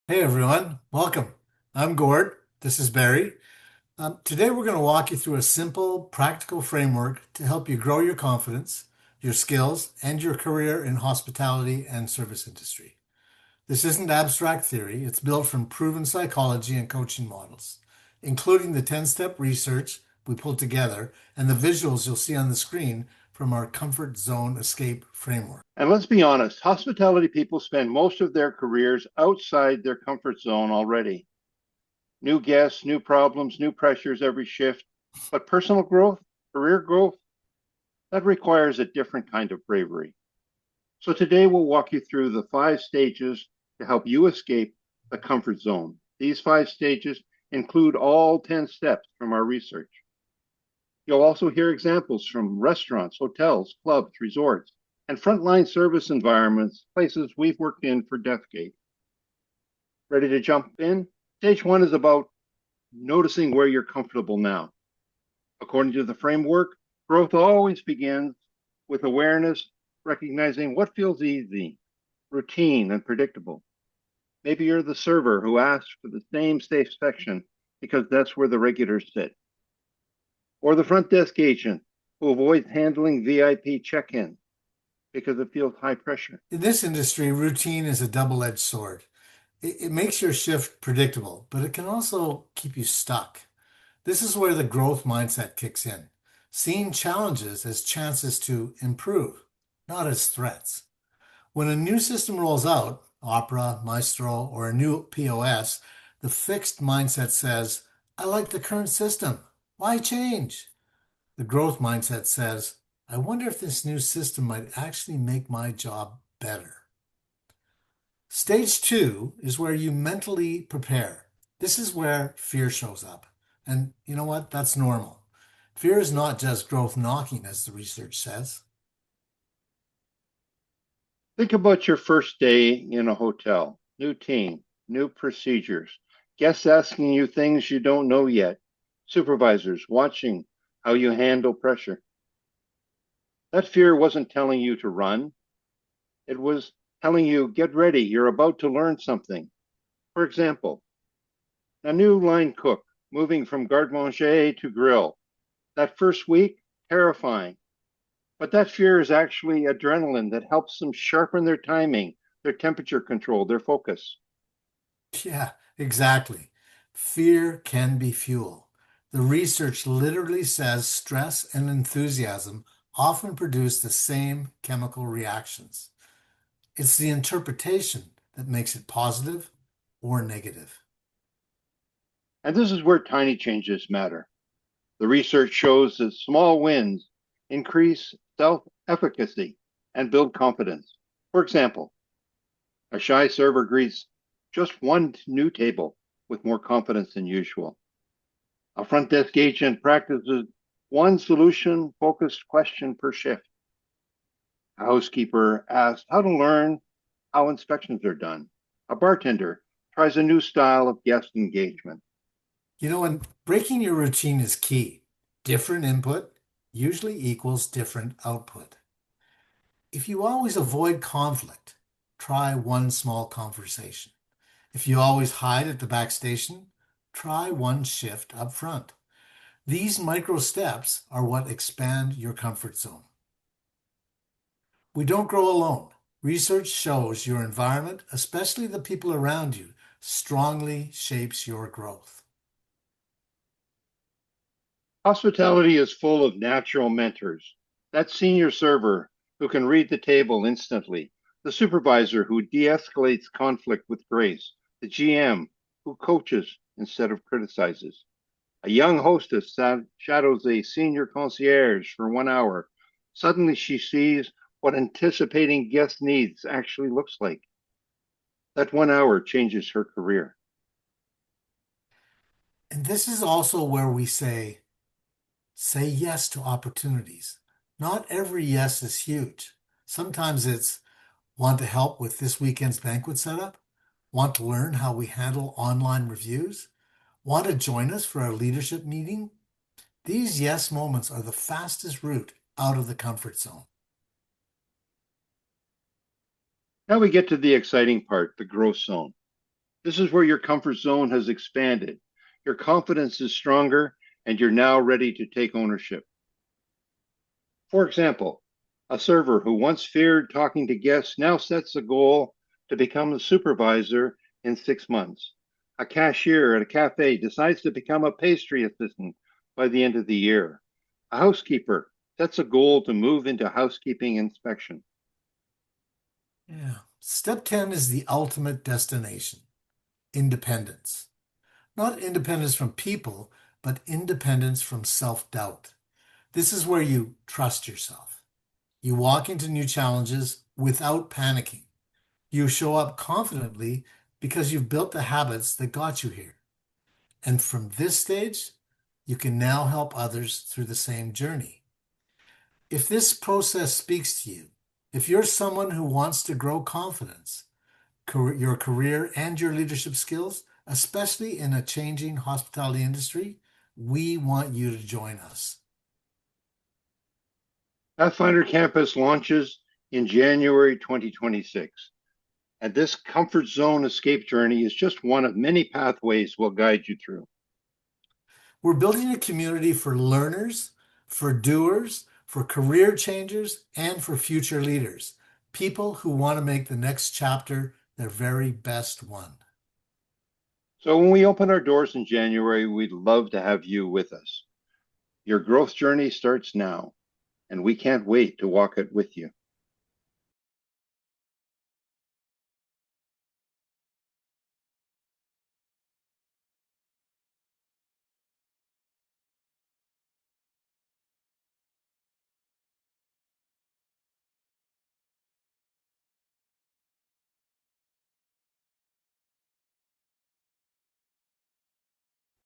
Hey everyone, welcome. I'm Gord. This is Barry. Today we're going to walk you through a simple, practical framework to help you grow your confidence, your skills, and your career in hospitality and service industry. This isn't abstract theory, it's built from proven psychology and coaching models, including the 10-step research we pulled together and the visuals you'll see on the screen from our comfort zone escape framework. And let's be honest, hospitality people spend most of their careers outside their comfort zone already. New guests, new problems, new pressures every shift. But personal growth, career growth, that requires a different kind of bravery. So today we'll walk you through the 5 stages to help you escape the comfort zone. These 5 stages include all 10 steps from our research. You'll also hear examples from restaurants, hotels, clubs, resorts, and frontline service environments, places we've worked in for decades. Ready to jump in? Stage 1 is about noticing where you're comfortable now. According to the framework, growth always begins with awareness, recognizing what feels easy, routine, and predictable. Maybe you're the server who asks for the same safe section because that's where the regulars sit, or the front desk agent who avoids handling VIP check-in because it feels high pressure. In this industry, routine is a double-edged sword. It makes your shift predictable, but it can also keep you stuck. This is where the growth mindset kicks in, seeing challenges as chances to improve, not as threats. When a new system rolls out, Opera, Maestro, or a new POS, the fixed mindset says, I like the current system. Why change? The growth mindset says, I wonder if this new system might actually make my job better. Stage two is where you mentally prepare. This is where fear shows up. And you know what? That's normal. Fear is not just growth knocking, as the research says. Think about your first day in a hotel. New team, new procedures, guests asking you things you don't know yet, supervisors watching how you handle pressure. That fear wasn't telling you to run, it was telling you, get ready, you're about to learn something. For example, a new line cook moving from garde manger to grill. That first week, terrifying. But that fear is actually adrenaline that helps them sharpen their timing, their temperature control, their focus. Yeah, exactly. Fear can be fuel. The research literally says stress and enthusiasm often produce the same chemical reactions. It's the interpretation that makes it positive or negative. And this is where tiny changes matter. The research shows that small wins increase self efficacy and build confidence. For example, a shy server greets just one new table with more confidence than usual. A front desk agent practices one solution focused question per shift. A housekeeper asks how to learn how inspections are done. A bartender tries a new style of guest engagement. And breaking your routine is key. Different input usually equals different output. If you always avoid conflict, try one small conversation. If you always hide at the back station, try one shift up front. These micro steps are what expand your comfort zone. We don't grow alone. Research shows your environment, especially the people around you, strongly shapes your growth. Hospitality is full of natural mentors. That senior server who can read the table instantly, the supervisor who de escalates conflict with grace, the GM who coaches instead of criticizes. A young hostess shadows a senior concierge for 1 hour. Suddenly she sees what anticipating guest needs actually looks like. That 1 hour changes her career. And this is also where we say yes to opportunities. Not every yes is huge. Sometimes it's want to help with this weekend's banquet setup? Want to learn how we handle online reviews? Want to join us for our leadership meeting? These yes moments are the fastest route out of the comfort zone. Now we get to the exciting part, the growth zone. This is where your comfort zone has expanded. Your confidence is stronger, and you're now ready to take ownership. For example, a server who once feared talking to guests now sets a goal to become a supervisor in 6 months. A cashier at a cafe decides to become a pastry assistant by the end of the year. A housekeeper sets a goal to move into housekeeping inspection. Yeah. Step 10 is the ultimate destination, independence. Not independence from people, but independence from self-doubt. This is where you trust yourself. You walk into new challenges without panicking. You show up confidently because you've built the habits that got you here. And from this stage, you can now help others through the same journey. If this process speaks to you, if you're someone who wants to grow confidence, your career and your leadership skills, especially in a changing hospitality industry, we want you to join us. Pathfinder Campus launches in January 2026, and this comfort zone escape journey is just one of many pathways we'll guide you through. We're building a community for learners, for doers, for career changers, and for future leaders, people who want to make the next chapter their very best one. So when we open our doors in January, we'd love to have you with us. Your growth journey starts now, and we can't wait to walk it with you.